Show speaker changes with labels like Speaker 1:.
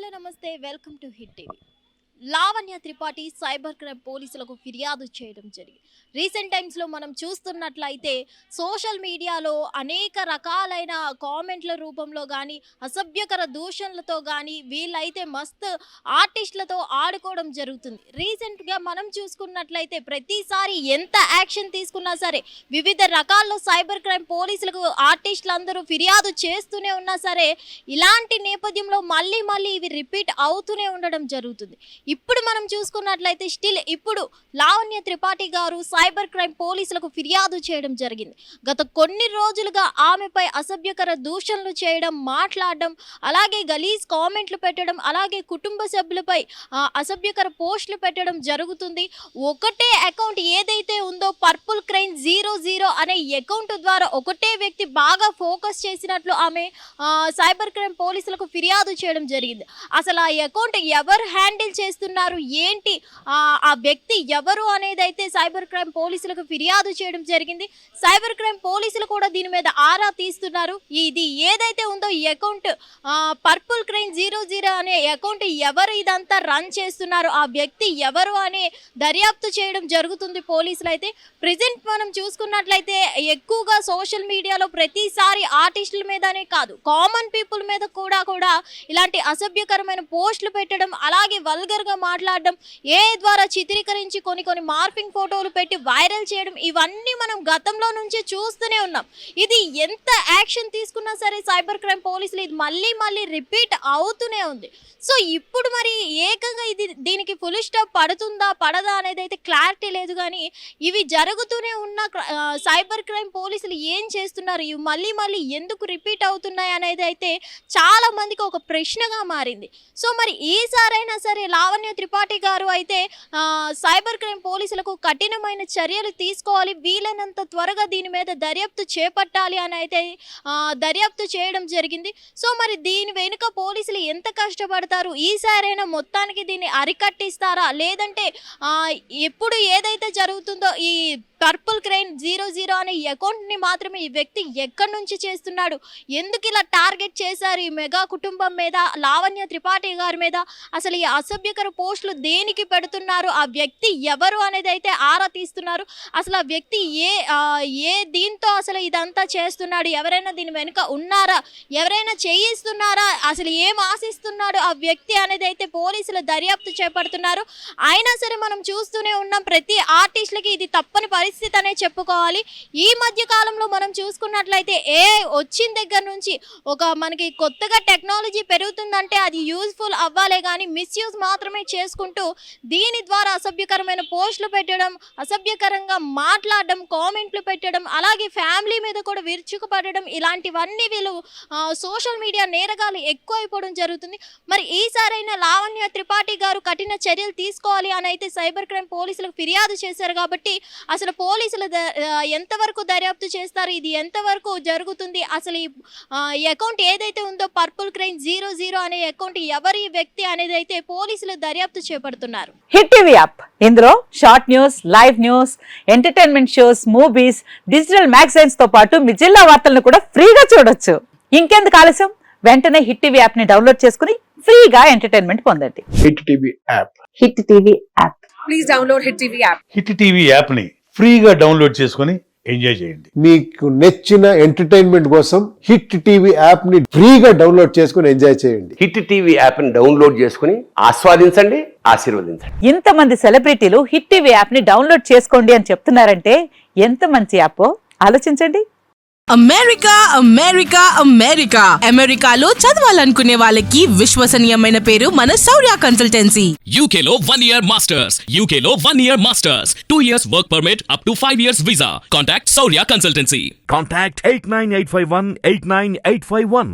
Speaker 1: Hello నమస్తే welcome to hit TV. Lavanya Tripathi cyber crime పోలీసులకు ఫిర్యాదు చేయడం జరిగింది. రీసెంట్ టైమ్స్లో మనం చూస్తున్నట్లయితే సోషల్ మీడియాలో అనేక రకాలైన కామెంట్ల రూపంలో కానీ అసభ్యకర దూషణలతో కానీ వీళ్ళైతే మస్తు ఆర్టిస్టులతో ఆడుకోవడం జరుగుతుంది. రీసెంట్గా మనం చూసుకున్నట్లయితే ప్రతిసారి ఎంత యాక్షన్ తీసుకున్నా సరే వివిధ రకాల్లో సైబర్ క్రైమ్ పోలీసులకు ఆర్టిస్టులందరూ ఫిర్యాదు చేస్తూనే ఉన్నా సరే ఇలాంటి నేపథ్యంలో మళ్ళీ ఇవి రిపీట్ అవుతూనే ఉండడం జరుగుతుంది. ఇప్పుడు మనం చూసుకున్నట్లయితే స్టిల్ ఇప్పుడు లావణ్య త్రిపాఠి గారు సైబర్ క్రైమ్ పోలీసులకు ఫిర్యాదు చేయడం జరిగింది. గత కొన్ని రోజులుగా ఆమెపై అసభ్యకర దూషణలు చేయడం, మాట్లాడడం, అలాగే గలీజ్ కామెంట్లు పెట్టడం, అలాగే కుటుంబ సభ్యులపై అసభ్యకర పోస్టులు పెట్టడం జరుగుతుంది. ఒకటే అకౌంట్ ఏదైతే ఉందో పర్పుల్ క్రైమ్ 00 అనే అకౌంట్ ద్వారా ఒకటే వ్యక్తి బాగా ఫోకస్ చేసినట్లు ఆమె సైబర్ క్రైమ్ పోలీసులకు ఫిర్యాదు చేయడం జరిగింది. అసలు ఆ అకౌంట్ ఎవరు హ్యాండిల్ చేస్తున్నారు, ఏంటి, ఆ వ్యక్తి ఎవరు అనేది అయితే సైబర్ క్రైమ్ పోలీసులకు ఫిర్యాదు చేయడం జరిగింది. సైబర్ క్రైమ్ పోలీసులు కూడా దీని మీద ఆరా తీస్తున్నారు. ఇది ఏదైతే ఉందో ఈ అకౌంట్ పర్పుల్ క్రైమ్ 00 అనే అకౌంట్ ఎవరు ఇదంతా రన్ చేస్తున్నారు, ఆ వ్యక్తి ఎవరు అనే దర్యాప్తు చేయడం జరుగుతుంది పోలీసులు అయితే. ప్రెజెంట్ మనం చూసుకున్నట్లయితే ఎక్కువగా సోషల్ మీడియాలో ప్రతిసారి ఆర్టిస్టుల మీదనే కాదు కామన్ పీపుల్ మీద కూడా ఇలాంటి అసభ్యకరమైన పోస్టులు పెట్టడం, అలాగే వల్గర్గా మాట్లాడడం, ఏ ద్వారా చిత్రీకరించి కొన్ని మార్ఫింగ్ ఫోటోలు పెట్టి వైరల్ చేయడం, ఇవన్నీ మనం గతంలో నుంచి చూస్తూనే ఉన్నాం. ఇది ఎంత యాక్షన్ తీసుకున్నా సరే సైబర్ క్రైమ్ పోలీసులు ఇది మళ్ళీ రిపీట్ అవుతూనే ఉంది. సో ఇప్పుడు మరి ఏకంగా దీనికి ఫుల్ స్టాప్ పడుతుందా పడదా అనేది అయితే క్లారిటీ లేదు. కానీ ఇవి జరుగుతూనే ఉన్న సైబర్ క్రైమ్ పోలీసులు ఏం చేస్తున్నారు, ఇవి మళ్ళీ ఎందుకు రిపీట్ అవుతున్నాయి అనేది అయితే చాలా మందికి ఒక ప్రశ్నగా మారింది. సో మరి ఈసారైనా సరే లావణ్య త్రిపాఠి గారు అయితే సైబర్ క్రైమ్ పోలీసులకు కఠినమైన చర్యలు తీసుకోవాలి, వీలైనంత త్వరగా దీని మీద దర్యాప్తు చేపట్టాలి అని అయితే దర్యాప్తు చేయడం జరిగింది. సో మరి దీని వెనుక పోలీసులు ఎంత కష్టపడతారు, ఈసారైనా మొత్తానికి దీన్ని అరికట్టిస్తారా, లేదంటే ఎప్పుడు ఏదైతే జరుగుతుందో ఈ పర్పుల్ క్రైమ్ 00 అనే అకౌంట్ని మాత్రమే ఈ వ్యక్తి ఎక్కడి నుంచి చేస్తున్నాడు, ఎందుకు ఇలా టార్గెట్ చేశారు ఈ మెగా కుటుంబం మీద, లావణ్య త్రిపాఠి గారి మీద, అసలు ఈ అసభ్యకర పోస్టులు దేనికి పెడుతున్నారు, ఆ వ్యక్తి ఎవరు అనేది అయితే ఆరా తీస్తున్నారు. అసలు ఆ వ్యక్తి ఏ దీంతో అసలు ఇదంతా చేస్తున్నాడు, ఎవరైనా దీని వెనుక ఉన్నారా, ఎవరైనా చేయిస్తున్నారా, అసలు ఏం ఆశిస్తున్నాడు ఆ వ్యక్తి అనేది అయితే పోలీసులు దర్యాప్తు చేపడుతున్నారు. అయినా సరే మనం చూస్తూనే ఉన్నాం ప్రతి ఆర్టిస్టులకి ఇది తప్పని పరిస్థితి అనే చెప్పుకోవాలి. ఈ మధ్య కాలంలో మనం చూసుకున్నట్లయితే వచ్చిన దగ్గర నుంచి మనకి కొత్తగా టెక్నాలజీ పెరుగుతుందంటే అది యూజ్ఫుల్ అవ్వాలే కానీ మిస్యూజ్ మాత్రమే చేసుకుంటూ దీని ద్వారా అసభ్యకరమైన పోస్టులు పెట్టడం, అసభ్యకరంగా మాట్లాడడం, కామెంట్లు పెట్టడం, అలాగే ఫ్యామిలీ మీద కూడా విరుచుకుపడడం, ఇలాంటివన్నీ వీళ్ళు సోషల్ మీడియా నేరగాలు ఎక్కువ అయిపోవడం జరుగుతుంది. మరి ఈసారైనా లావణ్య త్రిపాఠి గారు కఠిన చర్యలు తీసుకోవాలి అని అయితే సైబర్ క్రైమ్ పోలీసులకు ఫిర్యాదు చేశారు. కాబట్టి అసలు పోలీసులు ఎంతవరకు దర్యాప్తు చేస్తారు, ఇది ఎంతవరకు జరుగుతుంది, అసలు ఈ అకౌంట్ ఏదైతే ఉందో పర్పుల్ క్రైమ్ 00 అనే అకౌంట్ ఎవరి వ్యక్తి అనేది అయితే పోలీసులు దర్యాప్తు చేపడుతున్నారు.
Speaker 2: హిట్ టీవీ యాప్, ఇందులో short news, live news, entertainment shows, movies, digital magazines తో పాటు మీ జిల్లా వార్తలను కూడా ఫ్రీగా చూడొచ్చు. ఇంకెందుకు ఆలస్యం, వెంటనే హిట్ టీవీ యాప్ ని డౌన్లోడ్ చేసుకుని ఫ్రీగా ఎంటర్టైన్మెంట్ పొందండి.
Speaker 3: Hit TV app,
Speaker 2: hit TV app,
Speaker 4: please download hit TV app.
Speaker 5: Hit TV app ని ఫ్రీగా డౌన్లోడ్ చేసుకుని ఎంజాయ్ చేయండి.
Speaker 3: మీకు నచ్చిన ఎంటర్టైన్మెంట్ కోసం హిట్ టీవీ యాప్ ని ఫ్రీగా డౌన్లోడ్ చేసుకుని ఎంజాయ్ చేయండి.
Speaker 6: హిట్ టీవీ యాప్ ని డౌన్లోడ్ చేసుకుని ఆస్వాదించండి, ఆశీర్వదించండి.
Speaker 2: ఇంతమంది సెలబ్రిటీలు హిట్ టీవీ యాప్ ని డౌన్లోడ్ చేసుకోండి అని చెప్తున్నారంటే ఎంత మంచి యాప్ ఆలోచించండి.
Speaker 7: అమెరికాలో చదవాలనుకునే వాళ్ళకి విశ్వసనీయమైన పేరు మన శౌర్య కన్సల్టెన్సీ.
Speaker 8: UK లో 1 year masters, 2 years work permit up to 5 years visa. Contact Saurya Consultancy.
Speaker 9: Contact 89851 89851.